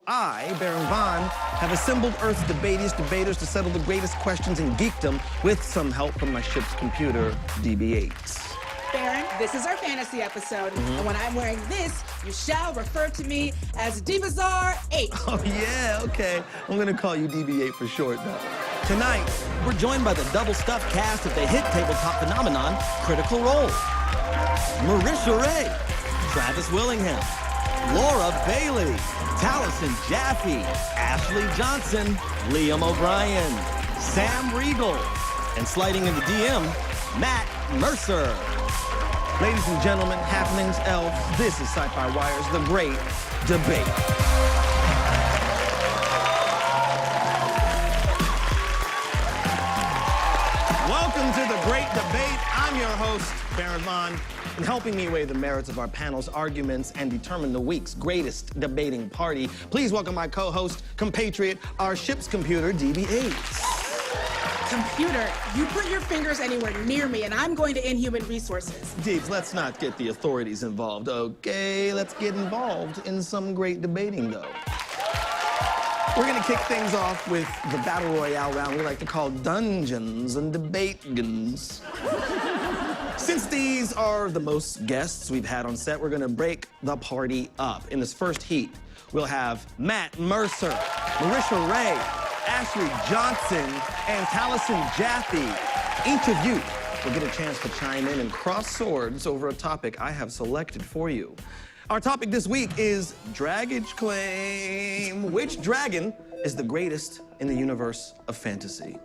I, Baron Von, have assembled Earth's debaters to settle the greatest questions in geekdom with some help from my ship's computer, DB8. Baron, this is our fantasy episode, and when I'm wearing this, you shall refer to me as Divazar 8. Oh, yeah, okay. I'm gonna call you DB8 for short, though. Tonight, we're joined by the double-stuffed cast of the hit tabletop phenomenon, Critical Role. Marisha Ray, Travis Willingham, Laura Bailey, Taliesin Jaffe, Ashley Johnson, Liam O'Brien, Sam Riegel, and sliding in the DM, Matt Mercer. Ladies and gentlemen, happenings, elves, this is Sci-Fi Wire's The Great Debate. Welcome to The Great Debate. I'm your host, Baron Von, and helping me weigh the merits of our panel's arguments and determine the week's greatest debating party, please welcome my co-host, compatriot, our ship's computer, DB8. Computer, you put your fingers anywhere near me, and I'm going to Inhuman Resources. Deeps, let's not get the authorities involved, okay? Let's get involved in some great debating, though. We're gonna kick things off with the Battle Royale round we like to call Dungeons and Debate-gons. Since these are the most guests we've had on set, we're gonna break the party up. In this first heat, we'll have Matt Mercer, Marisha Ray, Ashley Johnson, and Taliesin Jaffe. Each of you will get a chance to chime in and cross swords over a topic I have selected for you. Our topic this week is Dragage Claim. Which dragon is the greatest in the universe of fantasy?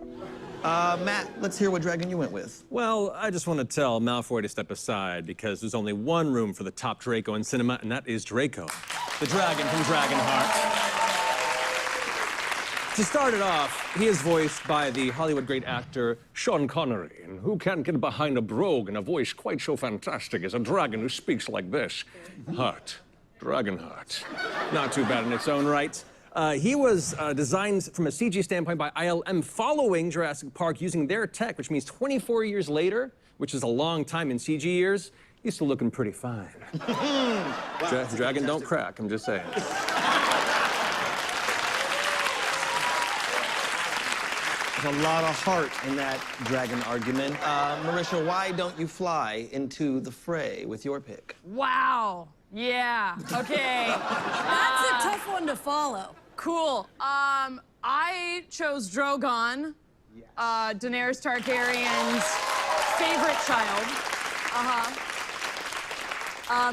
Matt, let's hear what dragon you went with. Well, I just want to tell Malfoy to step aside because there's only one room for the top Draco in cinema, and that is Draco, the dragon from Dragonheart. To start it off, he is voiced by the Hollywood great actor Sean Connery, and who can't get behind a brogue and a voice quite so fantastic as a dragon who speaks like this? Heart. Dragonheart. Not too bad in its own right. He was designed from a CG standpoint by ILM following Jurassic Park using their tech, which means 24 years later, which is a long time in CG years, he's still looking pretty fine. Wow, dragon don't crack, I'm just saying. There's a lot of heart in that dragon argument. Marisha, why don't you fly into the fray with your pick? Wow. Yeah. Okay. That's a tough one to follow. Cool. I chose Drogon, Yes. Daenerys Targaryen's favorite child.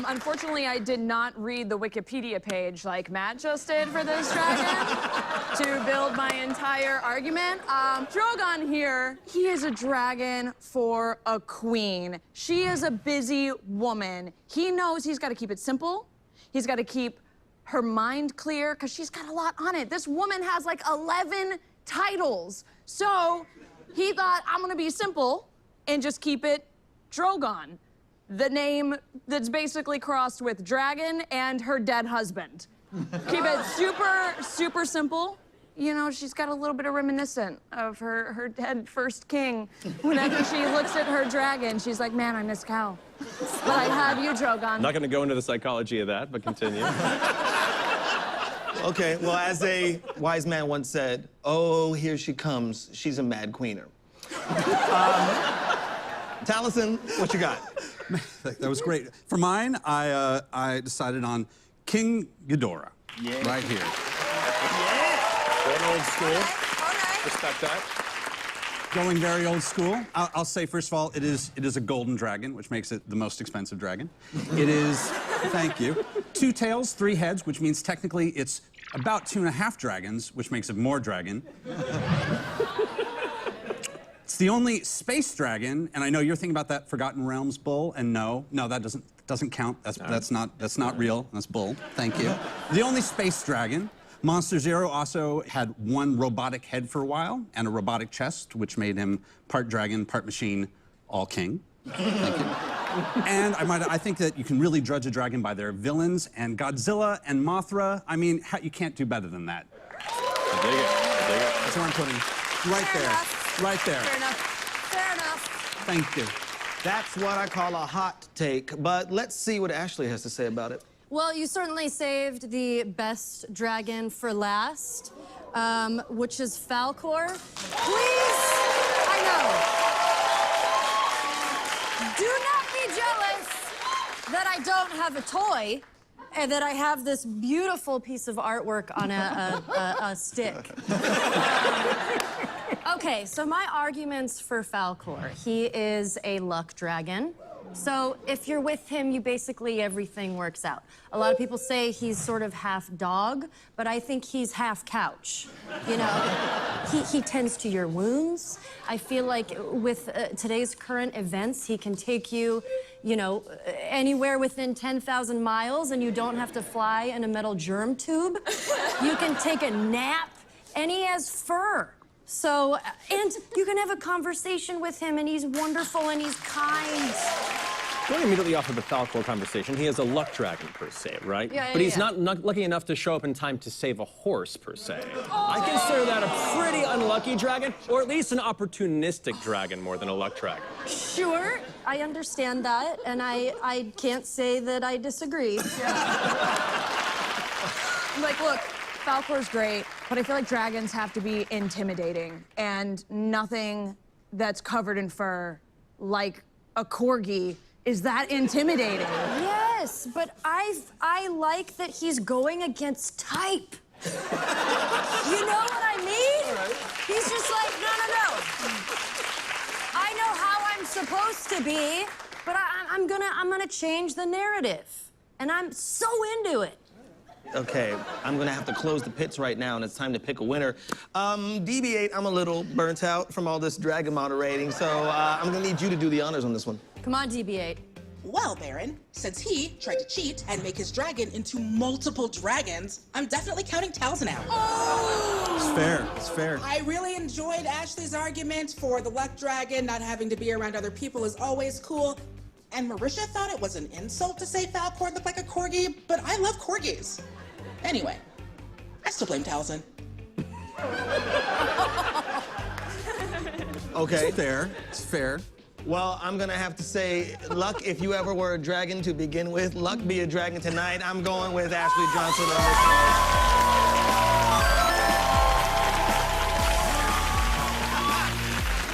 Unfortunately, I did not read the Wikipedia page like Matt just did for this dragon to build my entire argument. Drogon here, he is a dragon for a queen. She is a busy woman. He knows he's got to keep it simple. He's got to keep her mind clear because she's got a lot on it. This woman has like 11 titles. So he thought, I'm going to be simple and just keep it Drogon. The name that's basically crossed with dragon and her dead husband. Keep it super, super simple. You know, she's got a little bit of reminiscent of her dead first king. Whenever she looks at her dragon, she's like, man, I miss Cal. But I have you, Drogon. I'm not going to go into the psychology of that, but continue. Okay, well, as a wise man once said, oh, here she comes. She's a mad queener. Taliesin, what you got? That was great. For mine, I decided on King Ghidorah. Yeah. Right here. Going old school. Okay. Respect that. Going very old school. I'll say, first of all, it is a golden dragon, which makes it the most expensive dragon. It is, thank you, 2 tails, 3 heads, which means technically it's about 2.5 dragons, which makes it more dragon. It's the only space dragon, and I know you're thinking about that Forgotten Realms bull, and no, that doesn't count. That's not real. That's bull. Thank you. The only space dragon. Monster Zero also had 1 robotic head for a while and a robotic chest, which made him part dragon, part machine, all king. Thank you. And I think that you can really judge a dragon by their villains, and Godzilla and Mothra, I mean, you can't do better than that. I dig it. I dig it. That's what I'm putting right Fair there. enough. Right there. Fair enough. Fair enough. Thank you. That's what I call a hot take, but let's see what Ashley has to say about it. Well, you certainly saved the best dragon for last, which is Falcor. Please, I know. Do not be jealous that I don't have a toy and that I have this beautiful piece of artwork on a stick. Okay, so my arguments for Falcor. He is a luck dragon. So if you're with him, you basically, everything works out. A lot of people say he's sort of half dog, but I think he's half couch. You know, he tends to your wounds. I feel like with today's current events, he can take you, you know, anywhere within 10,000 miles and you don't have to fly in a metal germ tube. You can take a nap, and he has fur. So, and you can have a conversation with him, and he's wonderful and he's kind. Going immediately off of the Falcor conversation, he is a luck dragon per se, right? Yeah, but he's yeah. not lucky enough to show up in time to save a horse per se. I consider that a pretty unlucky dragon, or at least an opportunistic dragon more than a luck dragon. Sure, I understand that, and I can't say that I disagree. Like, look, Falcor's great, but I feel like dragons have to be intimidating, and nothing that's covered in fur, like a corgi, is that intimidating. Yes, but I like that he's going against type. You know what I mean? He's just like, no. I know how I'm supposed to be, but I'm gonna change the narrative, and I'm so into it. Okay, I'm gonna have to close the pits right now, and it's time to pick a winner. DB8, I'm a little burnt out from all this dragon moderating, so I'm gonna need you to do the honors on this one. Come on, DB8. Well, Baron, since he tried to cheat and make his dragon into multiple dragons, I'm definitely counting Taliesin out. It's fair. It's fair. I really enjoyed Ashley's argument for the luck dragon not having to be around other people is always cool. And Marisha thought it was an insult to say Falcor looked like a corgi, but I love corgis. Anyway, I still blame Taliesin. Okay. It's fair. It's fair. Well, I'm gonna have to say, luck, if you ever were a dragon to begin with, luck be a dragon tonight. I'm going with Ashley Johnson on this one.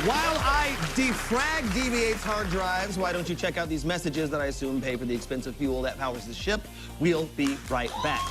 While I defrag DB8's hard drives, why don't you check out these messages that I assume pay for the expensive fuel that powers the ship? We'll be right back.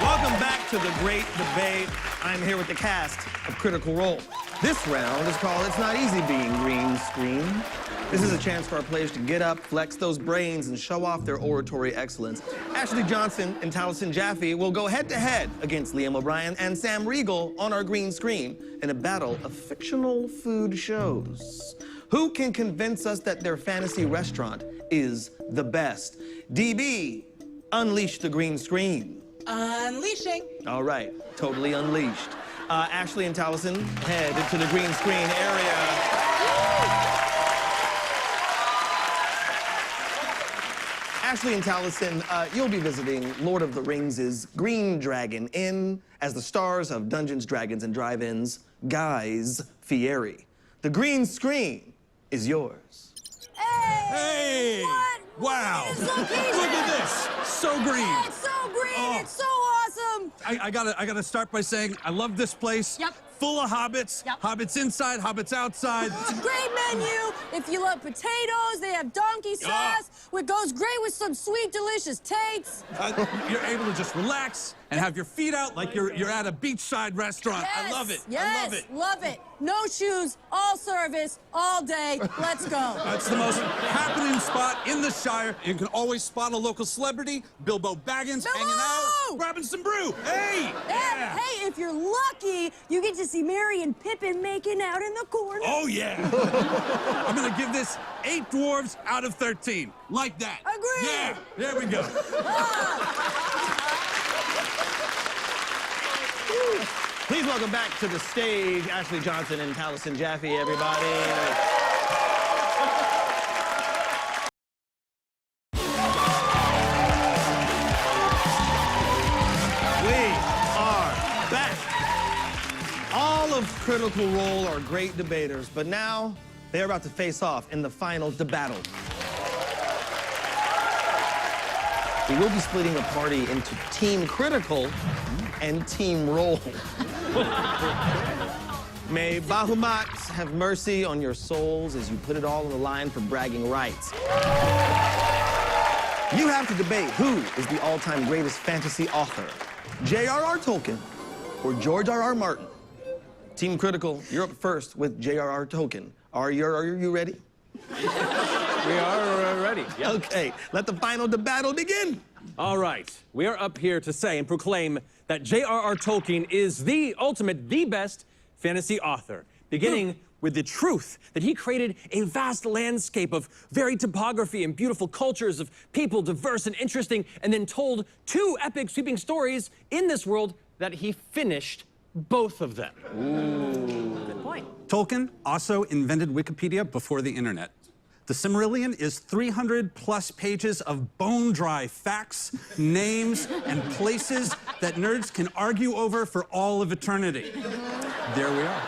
Welcome back to the great debate. I'm here with the cast of Critical Role. This round is called It's Not Easy Being Green Screen. This is a chance for our players to get up, flex those brains, and show off their oratory excellence. Ashley Johnson and Taliesin Jaffe will go head-to-head against Liam O'Brien and Sam Riegel on our green screen in a battle of fictional food shows. Who can convince us that their fantasy restaurant is the best? DB, unleash the green screen. Unleashing. All right, totally unleashed. Ashley and Taliesin, head to the green screen area. Ashley and Taliesin, you'll be visiting Lord of the Rings' Green Dragon Inn as the stars of Dungeons, Dragons, and Drive-Ins, Guys Fieri. The green screen is yours. Hey! What? Wow! What is this location? Look at this! So green! It's so green, Oh. it's so awesome. I gotta start by saying I love this place. Yep. Full of hobbits. Yep. Hobbits inside, hobbits outside. It's a great menu. If you love potatoes, they have donkey sauce, which goes great with some sweet, delicious tates. You're able to just relax and have your feet out like you're at a beachside restaurant. I love it. Yes, I love it. love it. No shoes, all service, all day. Let's go. It's the most happening spot in the Shire. You can always spot a local celebrity, Bilbo Baggins, hanging out, grabbing some brew. Hey! Yeah. Hey, if you're lucky, you get to see Merry and Pippin making out in the corner. Oh, yeah. I'm going to give this 8 dwarves out of 13. Like that. Agreed. Yeah, there we go. Please welcome back to the stage Ashley Johnson and Taliesin Jaffe, everybody. We back. All of Critical Role are great debaters, but now they're about to face off in the final debattle. We will be splitting the party into Team Critical and Team Role. May Bahamut have mercy on your souls as you put it all on the line for bragging rights. You have to debate who is the all-time greatest fantasy author, J.R.R. Tolkien or George R.R. Martin. Team Critical, you're up first with J.R.R. Tolkien. Are you ready? We are ready. Yep. Okay, let the final debattle begin. All right, we are up here to say and proclaim that J.R.R. Tolkien is the ultimate, the best fantasy author, beginning with the truth that he created a vast landscape of varied topography and beautiful cultures of people, diverse and interesting, and then told 2 epic sweeping stories in this world that he finished both of them. Ooh. Good point. Tolkien also invented Wikipedia before the internet. The Silmarillion is 300+ pages of bone-dry facts, names, and places that nerds can argue over for all of eternity. There we are.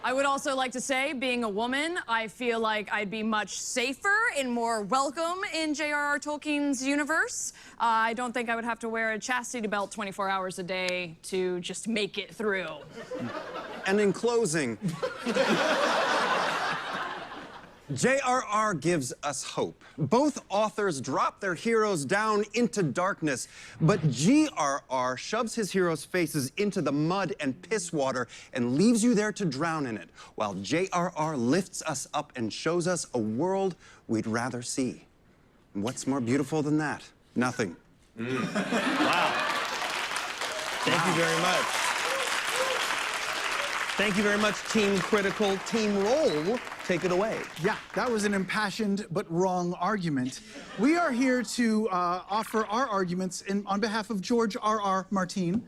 I would also like to say, being a woman, I feel like I'd be much safer and more welcome in J.R.R. Tolkien's universe. I don't think I would have to wear a chastity belt 24 hours a day to just make it through. And in closing, J.R.R. gives us hope. Both authors drop their heroes down into darkness, but G.R.R. shoves his heroes' faces into the mud and piss water and leaves you there to drown in it, while J.R.R. lifts us up and shows us a world we'd rather see. And what's more beautiful than that? Nothing. Wow. Thank you very much. Thank you very much, Team Critical. Team Role, take it away. Yeah, that was an impassioned but wrong argument. We are here to offer our arguments on behalf of George R.R. Martin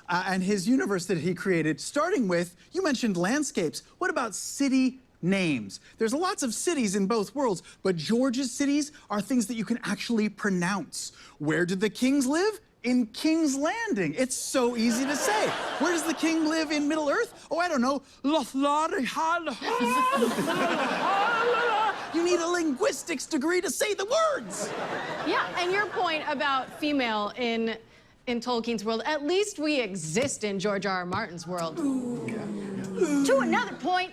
and his universe that he created, starting with, you mentioned landscapes. What about city names? There's lots of cities in both worlds, but George's cities are things that you can actually pronounce. Where did the kings live? In King's Landing. It's so easy to say. Where does the king live in Middle-earth? Oh, I don't know. You need a linguistics degree to say the words. Yeah, and your point about female in Tolkien's world, at least we exist in George R.R. Martin's world. To another point,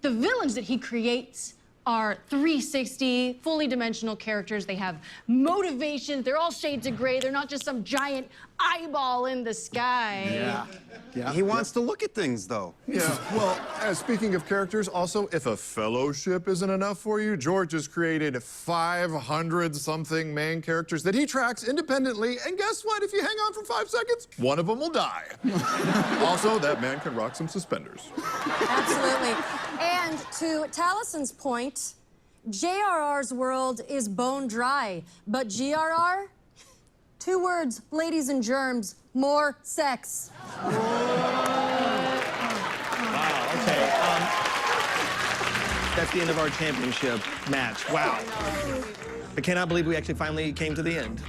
the villains that he creates are 360, fully dimensional characters. They have motivations. They're all shades of gray. They're not just some giant eyeball in the sky. Yeah. He wants to look at things, though. Yeah, well, speaking of characters, also, if a fellowship isn't enough for you, George has created 500-something main characters that he tracks independently, and guess what? If you hang on for 5 seconds, one of them will die. Also, that man can rock some suspenders. Absolutely. And to Talison's point, J.R.R.'s world is bone dry, but G.R.R., 2 words, ladies and germs, more sex. Wow, okay. That's the end of our championship match. Wow. I cannot believe we actually finally came to the end.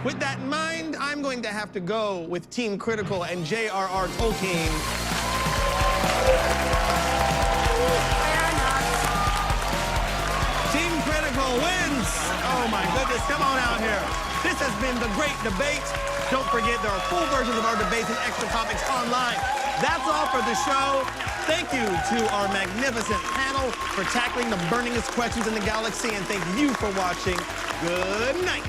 With that in mind, I'm going to have to go with Team Critical and J.R.R. Tolkien. Team Critical wins! Oh my goodness, come on out here. This has been the great debate. Don't forget, there are full versions of our debates and extra topics online. That's all for the show. Thank you to our magnificent panel for tackling the burningest questions in the galaxy, and thank you for watching. Good night.